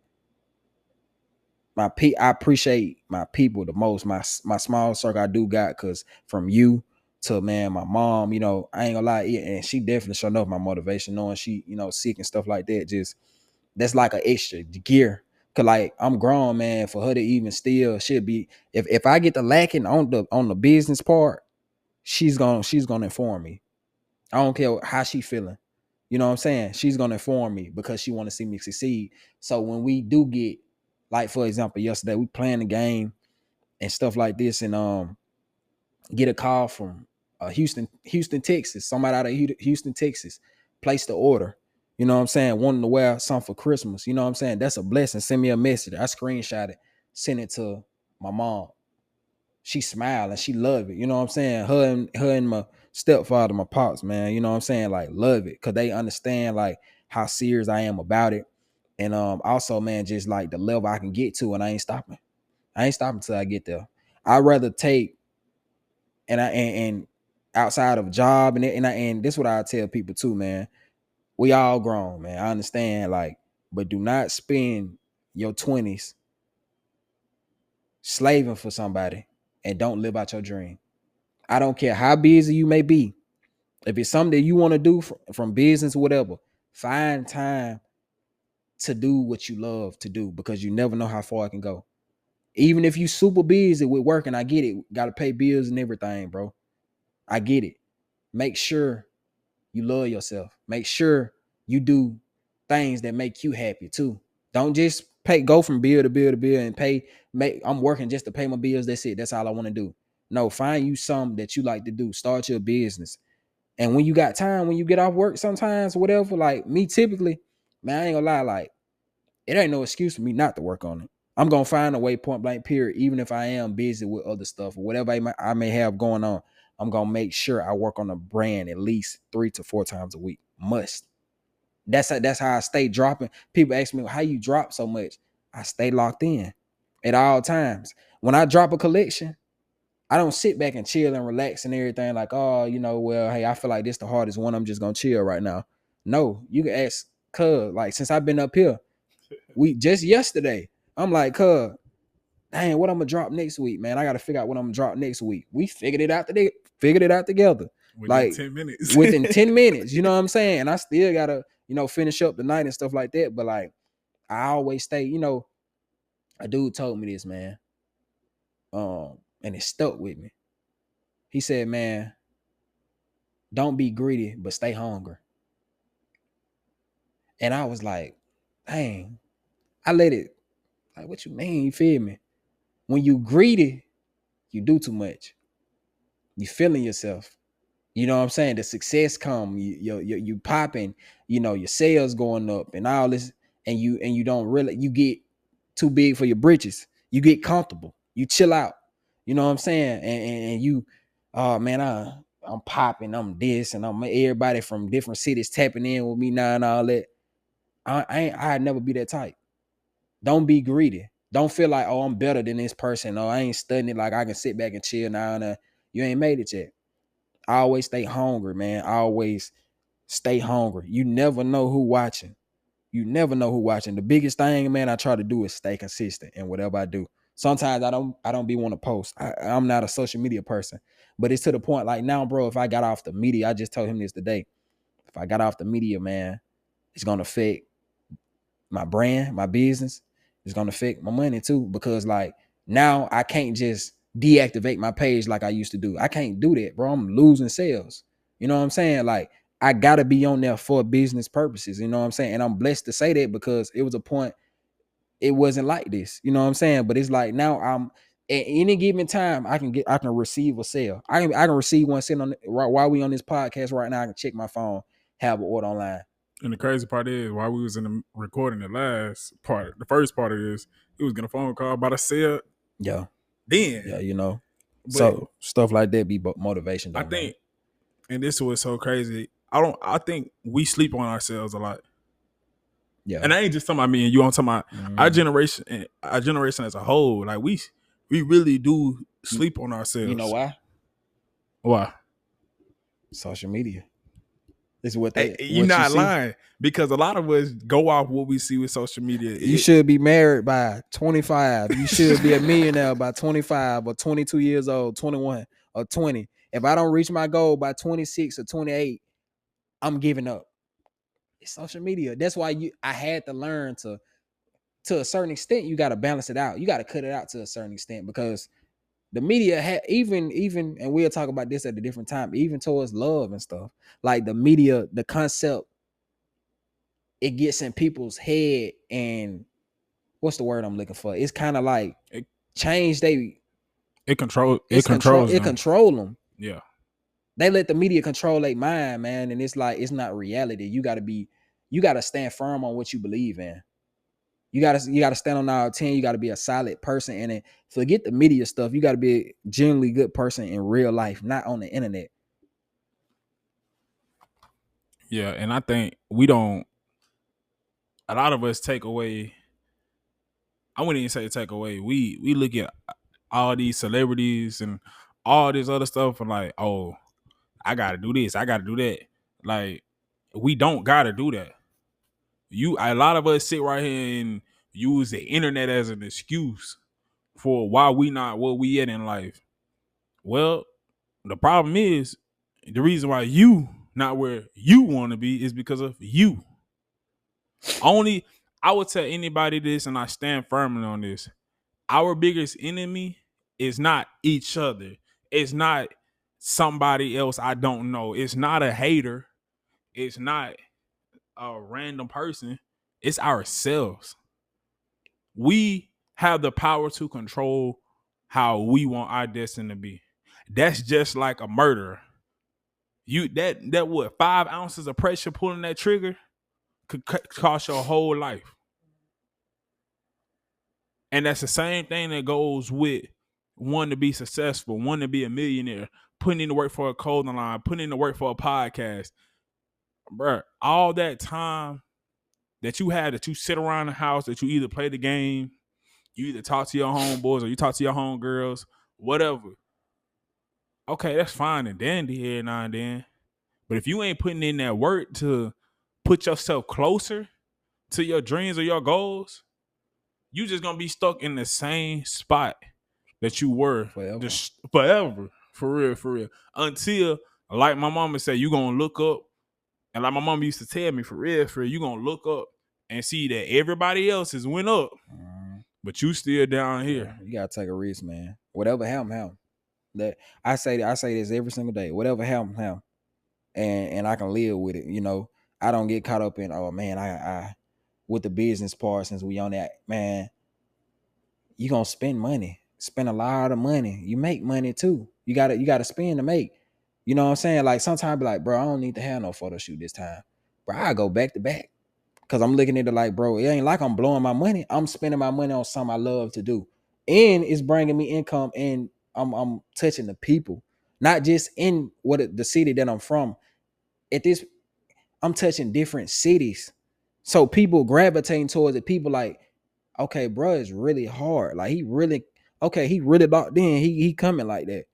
I appreciate my people the most. My small circle I do got, cause from you to, man, my mom, I ain't gonna lie, yeah, and she definitely showed up my motivation, knowing she, sick and stuff like that. Just that's like an extra gear. Cause like I'm grown, man, for her to even still should be, if I get the lacking on the business part, she's gonna inform me. I don't care how she feeling. You know what I'm saying? She's gonna inform me because she want to see me succeed. So when we do get, like for example, yesterday we playing the game and stuff like this, and get a call from Houston, Texas. Somebody out of Houston, Texas, placed the order. You know what I'm saying? Wanting to wear something for Christmas. You know what I'm saying? That's a blessing. Send me a message. I screenshot it, send it to my mom. She smiled and she loved it. You know what I'm saying? Her and my stepfather, my pops, man. You know what I'm saying? Like love it because they understand like how serious I am about it. And also, man, just like the level I can get to, and I ain't stopping. I ain't stopping till I get there. I'd rather take and outside of job and this is what I tell people too, man. We all grown, man. I understand, like, but do not spend your 20s slaving for somebody and don't live out your dream. I don't care how busy you may be. If it's something that you want to do from business or whatever, find time to do what you love to do, because you never know how far it can go. Even if you super busy with work, and I get it, got to pay bills and everything, bro. I get it. Make sure you love yourself. Make sure you do things that make you happy too. Don't just go from bill to bill to bill and I'm working just to pay my bills. That's it. That's all I want to do. No, find you something that you like to do. Start your business. And when you got time, when you get off work sometimes, whatever, like me typically, man, I ain't gonna lie, like it ain't no excuse for me not to work on it. I'm gonna find a way, point blank, period. Even if I am busy with other stuff or whatever I may have going on, I'm gonna make sure I work on a brand at least 3 to 4 times a week. Must. That's how I stay dropping. People ask me how you drop so much. I stay locked in at all times. When I drop a collection, I don't sit back and chill and relax and everything like, oh, well, hey, I feel like this the hardest one. I'm just gonna chill right now. No, you can ask cuz, like, since I've been up here, we just yesterday, I'm like, cuz, dang, what I'm gonna drop next week, man. I gotta figure out what I'm gonna drop next week. We figured it out today, together.
Within
Like
10 minutes.
within 10 minutes, you know what I'm saying? And I still gotta, finish up the night and stuff like that. But like I always stay, a dude told me this, man. And it stuck with me. He said, man, don't be greedy, but stay hungry. And I was like, dang, I let it, like, what you mean? You feel me? when you greedy, you do too much. You feeling yourself. You know what I'm saying? The success come, you popping, your sales going up and all this, and you don't really, you get too big for your britches. You get comfortable. You chill out. You know what I'm saying? And you, oh man, I'm popping. I'm this, and I'm everybody from different cities tapping in with me now and all that. I'd never be that type. Don't be greedy. Don't feel like, oh, I'm better than this person. Or I ain't studying it, like I can sit back and chill now. And you ain't made it yet. I always stay hungry, man. I always stay hungry. You never know who watching. You never know who watching. The biggest thing, man, I try to do is stay consistent in whatever I do. Sometimes I don't be want to post. I'm not a social media person, but it's to the point like now, bro, if I got off the media, I just told him this today. If I got off the media, man, it's gonna affect my brand, my business. It's gonna affect my money too, because like now I can't just deactivate my page like I used to do. I can't do that, bro. I'm losing sales. You know what I'm saying? Like I gotta be on there for business purposes. You know what I'm saying? And I'm blessed to say that because it was a point it wasn't like this. You know what I'm saying? But it's like now I'm at any given time I can receive a sale. I can receive one sitting on while we on this podcast right now. I can check my phone, have an order online.
And the crazy part is, while we was in the recording the first part of this, he was getting a phone call about a sale.
Yeah.
Then.
Yeah,
But
so stuff like that be motivation.
I think, and this was so crazy. I think we sleep on ourselves a lot.
Yeah.
And I ain't just talking about me and you. I'm talking about our generation as a whole. Like we really do sleep on ourselves.
You know why?
Why?
Social media. This is what
you're not lying, because a lot of us go off what we see with social media.
You should be married by 25. You should be a millionaire by 25 or 22 years old, 21 or 20. If I don't reach my goal by 26 or 28, I'm giving up. It's social media. That's why I had to learn to a certain extent, you got to balance it out. You got to cut it out to a certain extent, because the media had even, and we'll talk about this at a different time, even towards love and stuff. Like the media, the concept, it gets in people's head, and what's the word I'm looking for? It's kind of like it control them.
Yeah.
They let the media control their mind, man, and it's like it's not reality. You gotta stand firm on what you believe in. You gotta stand on our 10. You gotta be a solid person in it. Forget the media stuff. You gotta be a genuinely good person in real life, not on the internet.
Yeah, and I think a lot of us take away. I wouldn't even say take away. We look at all these celebrities and all this other stuff and like, oh, I gotta do this, I gotta do that. Like, we don't gotta do that. A lot of us sit right here and use the internet as an excuse for why we not what we at in life. Well, the problem is the reason why you not where you want to be is because of you. I would tell anybody this, and I stand firmly on this. Our biggest enemy is not each other. It's not somebody else I don't know. It's not a hater. It's not a random person. It's ourselves. We have the power to control how we want our destiny to be. That's just like a murderer. That what 5 ounces of pressure pulling that trigger could cost your whole life. And that's the same thing that goes with wanting to be successful, wanting to be a millionaire, putting in the work for a clothing line, putting in the work for a podcast. Bruh, all that time that you had, that you sit around the house, that you either play the game, you either talk to your homeboys or you talk to your homegirls, whatever. Okay, that's fine and dandy here now and then. But if you ain't putting in that work to put yourself closer to your dreams or your goals, you just gonna be stuck in the same spot that you were forever. For real. Until, like my mama said, you gonna look up, and like my mama used to tell me, for real, you gonna look up and see that everybody else has went up, but you still down here.
Yeah, you gotta take a risk, man. Whatever happened. That I say this every single day. Whatever happened. And I can live with it. You know, I don't get caught up in, oh man, I with the business part, since we on that, man, you gonna spend money. spend a lot of money. You make money too. You gotta spend to make. You know what I'm saying? Like sometimes I be like, bro, I don't need to have no photo shoot this time. Bro, I go back to back. Cause I'm looking at it like, bro, it ain't like I'm blowing my money. I'm spending my money on something I love to do. And it's bringing me income, and I'm touching the people. Not just in the city that I'm from. At this, I'm touching different cities. So people gravitating towards it. People like, okay, bro, it's really hard. Like he really locked in. He coming like that.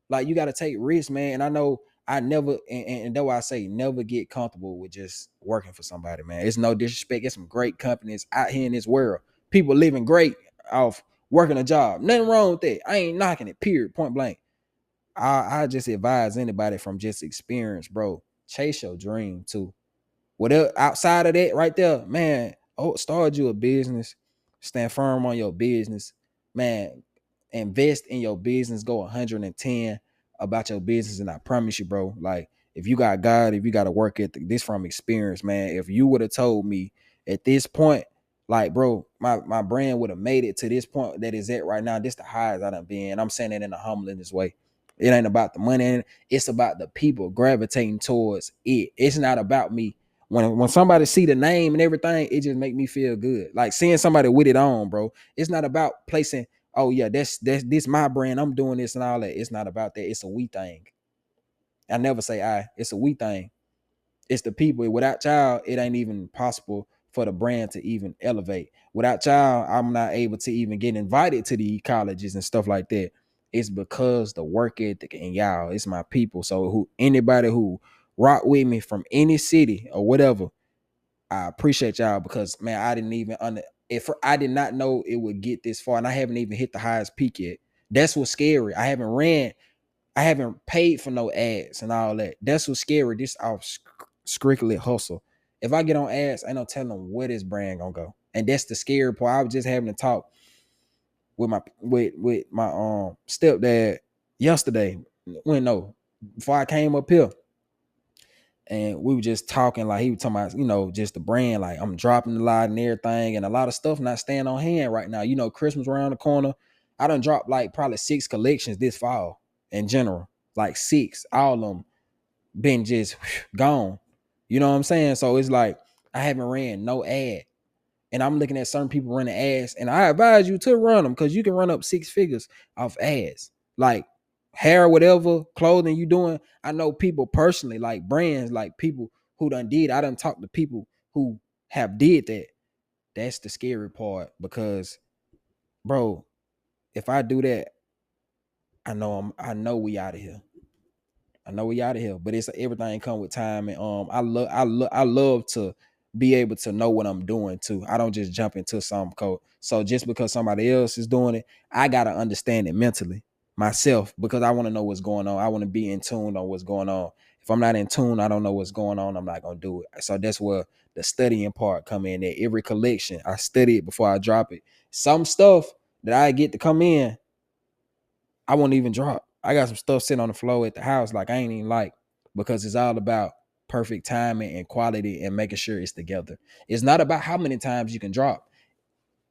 Like you got to take risks, man. And I know I never, and that's why I say never get comfortable with just working for somebody, man. It's no disrespect. It's some great companies out here in this world. People living great off working a job. Nothing wrong with that. I ain't knocking it. Period. Point blank. I just advise anybody from just experience, bro. Chase your dream too. Whatever outside of that, right there, man. Oh, start you a business. Stand firm on your business, man. Invest in your business. Go 110 about your business, and I promise you, bro. Like if you got God, if you got to work ethic, this from experience, man. If you would have told me at this point, like, bro, my brand would have made it to this point that is at right now. This the highest I done been. I'm saying it in a humbleness way. It ain't about the money. It's about the people gravitating towards it. It's not about me. When somebody see the name and everything, it just make me feel good. Like seeing somebody with it on, bro. It's not about placing, oh yeah, that's this my brand. I'm doing this and all that. It's not about that. It's a we thing. I never say I. It's a we thing. It's the people. Without y'all, it ain't even possible for the brand to even elevate. Without y'all, I'm not able to even get invited to the colleges and stuff like that. It's because the work ethic and y'all, it's my people. So anybody who rock with me from any city or whatever, I appreciate y'all because man, I didn't even if I did not know it would get this far, and I haven't even hit the highest peak yet. That's what's scary. I haven't paid for no ads and all that. That's what's scary. This off strictly hustle. If I get on ads, I ain't no telling where this brand gonna go. And that's the scary part. I was just having a talk with my stepdad yesterday. When no, before I came up here. And we were just talking, like he was talking about, just the brand, like I'm dropping a lot and everything, and a lot of stuff not staying on hand right now. Christmas around the corner. I done dropped like probably 6 collections this fall in general, like 6. All of them been just gone. You know what I'm saying? So it's like I haven't ran no ad, and I'm looking at certain people running ads, and I advise you to run them because you can run up 6 figures off ads. Like hair, whatever clothing you doing. I know people personally, like brands, like people who done did. I done talked to people who have did that. That's the scary part because, bro, if I do that, I know we out of here. I know we out of here, but it's everything come with time, and I love to be able to know what I'm doing too. I don't just jump into some code. So just because somebody else is doing it, I gotta understand it mentally myself because I want to know what's going on. I want to be in tune on what's going on. If I'm not in tune, I don't know what's going on. I'm not gonna do it. So that's where the studying part come in. At every collection, I study it before I drop it. Some stuff that I get to come in, I won't even drop. I got some stuff sitting on the floor at the house like I ain't even like because it's all about perfect timing and quality and making sure it's together. It's not about how many times you can drop.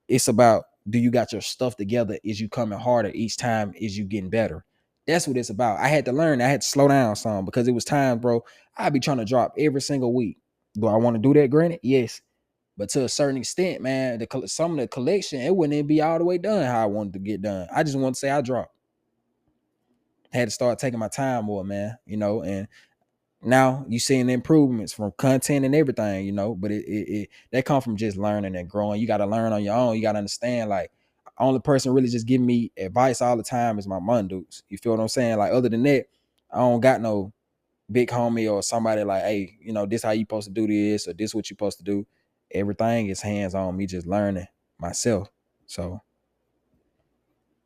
It's about do you got your stuff together? Is you coming harder each time? Is you getting better? That's what it's about. I had to learn. I had to slow down some because it was times, bro. I'd be trying to drop every single week. Do I want to do that? Granted, yes. But to a certain extent, man, some of the collection, it wouldn't even be all the way done how I wanted to get done. I just want to say I dropped. Had to start taking my time more, man, and now you seeing the improvements from content and everything, but it that come from just learning and growing. You got to learn on your own. You got to understand, like, only person really just giving me advice all the time is my dudes. You feel what I'm saying? Like, other than that, I don't got no big homie or somebody like, hey, this how you supposed to do this or this what you supposed to do. Everything is hands on me, just learning myself. So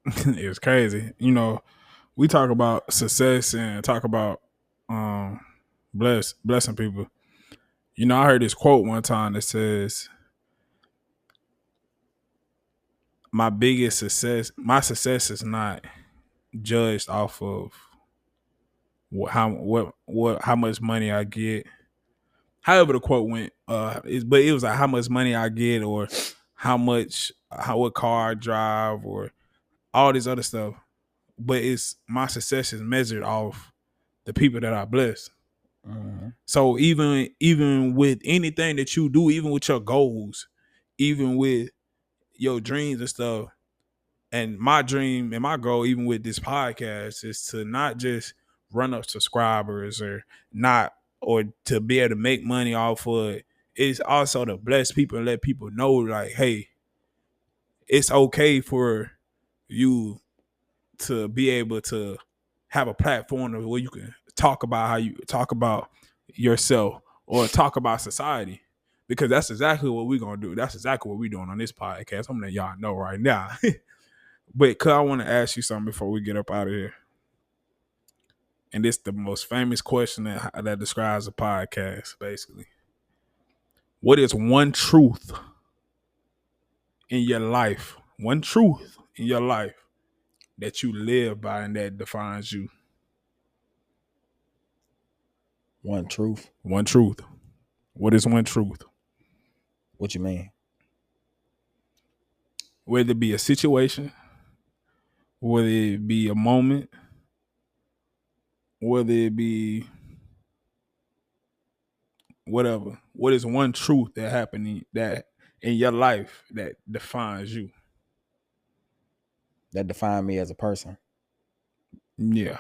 It's crazy. We talk about success and talk about um blessing people. I heard this quote one time that says, my success is not judged off of how much money I get. However the quote went, but it was like how much money I get or what car I drive or all this other stuff. But it's my success is measured off the people that I bless.
Mm-hmm.
So even with anything that you do, even with your goals, even with your dreams and stuff, and my dream and my goal, even with this podcast, is to not just run up subscribers or to be able to make money off of it. It's also to bless people and let people know, like, hey, it's okay for you to be able to have a platform where you can talk about how you talk about yourself or talk about society, because that's exactly what we're gonna do. That's exactly what we're doing on this podcast. I'm letting y'all know right now. But cause I want to ask you something before we get up out of here, and this the most famous question that describes a podcast. Basically, what is one truth in your life? One truth in your life that you live by and that defines you.
One truth.
One truth. What is one truth?
What you mean?
Whether it be a situation, whether it be a moment, whether it be whatever. What is one truth that happened that in your life that defines you?
That define me as a person.
Yeah.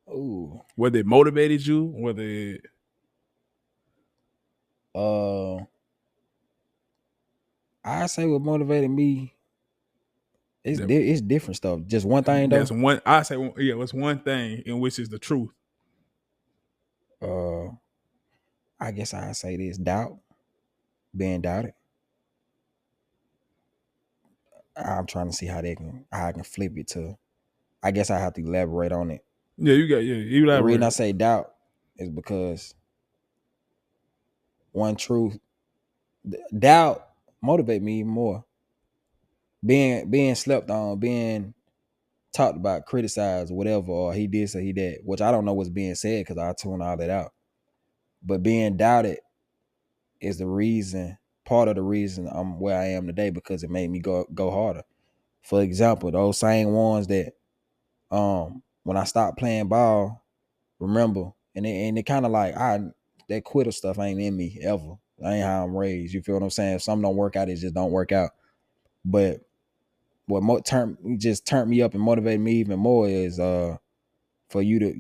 Ooh.
Whether it motivated you, whether it
I say what motivated me. It's different stuff. Just one thing though.
That's one. I say, yeah, it's one thing in which is the truth.
I guess I say this: doubt, being doubted. I'm trying to see how I can flip it to. I guess I have to elaborate on it.
Yeah, you elaborate.
The reason I say doubt is because one truth, doubt motivate me even more. Being slept on, being talked about, criticized, whatever, or he did say he did, which I don't know what's being said because I tune all that out. But being doubted is part of the reason I'm where I am today, because it made me go harder. For example, those same ones that when I stopped playing ball, remember, and it kind of like that quitter stuff ain't in me ever. I ain't how I'm raised. You feel what I'm saying? If something don't work out, it just don't work out. But what turned me up and motivated me even more is for you to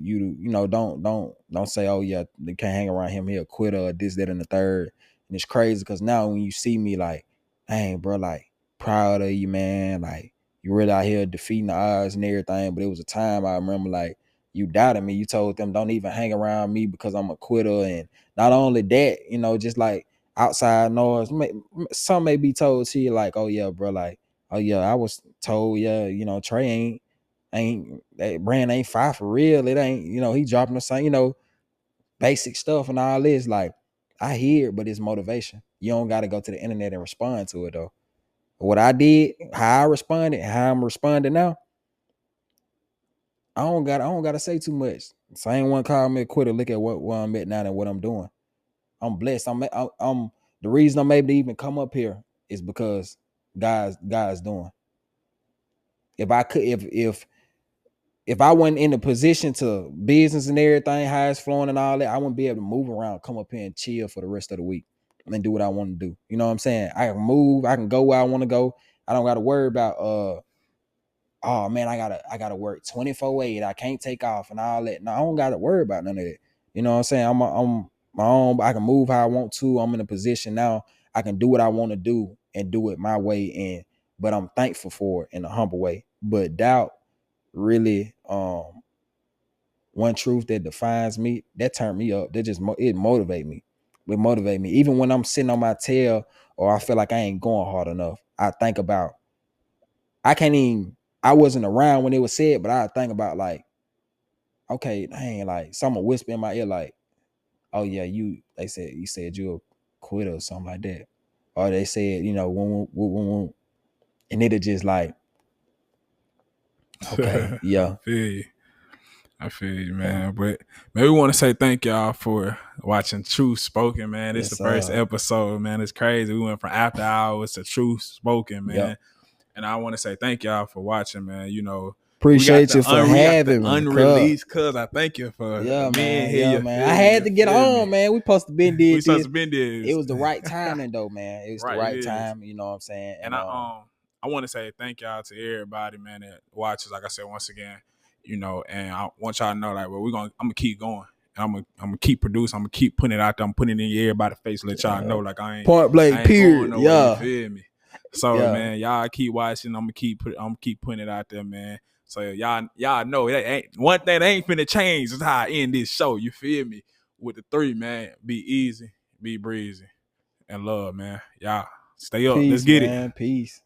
don't say, oh yeah, they can't hang around him, he'll quit or this, that, and the third. And it's crazy because now when you see me, like, dang, bro, like, proud of you, man. Like, you really out here defeating the odds and everything. But it was a time I remember, like, you doubted me. You told them don't even hang around me because I'm a quitter. And not only that, just like outside noise, some may be told to you like, oh yeah, bro, like, oh yeah, I was told, yeah, Trey ain't that brand ain't fire for real. It ain't, he dropping the same, basic stuff and all this. Like, I hear it, but it's motivation. You don't got to go to the internet and respond to it though. What I did, how I responded, how I'm responding now, I don't got to say too much. Same one called me a quitter. Look at where I'm at now and what I'm doing. I'm blessed. I'm the reason I'm able to even come up here is because God's doing. If I could, if I wasn't in the position to business and everything, how it's flowing and all that, I wouldn't be able to move around, come up here and chill for the rest of the week and do what I want to do. You know what I'm saying? I can move, I can go where I want to go. I don't got to worry about oh man, I gotta work 24/8. I can't take off and all that. No, I don't gotta worry about none of that. You know what I'm saying? I'm my own. I can move how I want to. I'm in a position now. I can do what I want to do and do it my way. But I'm thankful for it in a humble way. But doubt really, one truth that defines me, that turned me up. It motivate me. It motivate me. Even when I'm sitting on my tail or I feel like I ain't going hard enough, I think about, I wasn't around when it was said, but I think about like, okay, dang, like someone whisper in my ear, like, oh yeah, you said you're a quitter or something like that. Or they said, and it'll just like, okay, yeah.
I feel you, man. Yeah. But maybe we want to say thank y'all for watching Truth Spoken, man. This is the first episode, man. It's crazy. We went from after hours to Truth Spoken, man. Yep. And I want to say thank y'all for watching, man. You know,
Appreciate you for
we got the
having me.
unreleased cuz. I thank you for
Yeah,
being
man.
here.
Yeah,
You
man.
feel
I
me?
had to get on, man. We supposed to been did
We supposed
this.
to been this.
It was the right timing though, man. It was the
Right, it
right
is.
time. You know what I'm saying?
And I want to say thank y'all to everybody, man, that watches. Like I said once again, you know, and I want y'all to know, like, well, I'm gonna keep going. And I'm gonna keep producing. I'm gonna keep putting it out there. I'm putting it in everybody's face, let y'all know, like I ain't
point blank.
I ain't
Period.
going nowhere.
Yeah.
You feel me? So
Yeah.
man, y'all keep watching. I'm gonna keep putting it out there, man. So y'all know it ain't one thing that ain't finna change is how I end this show. You feel me? With the 3, man, be easy, be breezy, and love, man. Y'all stay up.
Peace,
Let's get
man.
it.
Peace.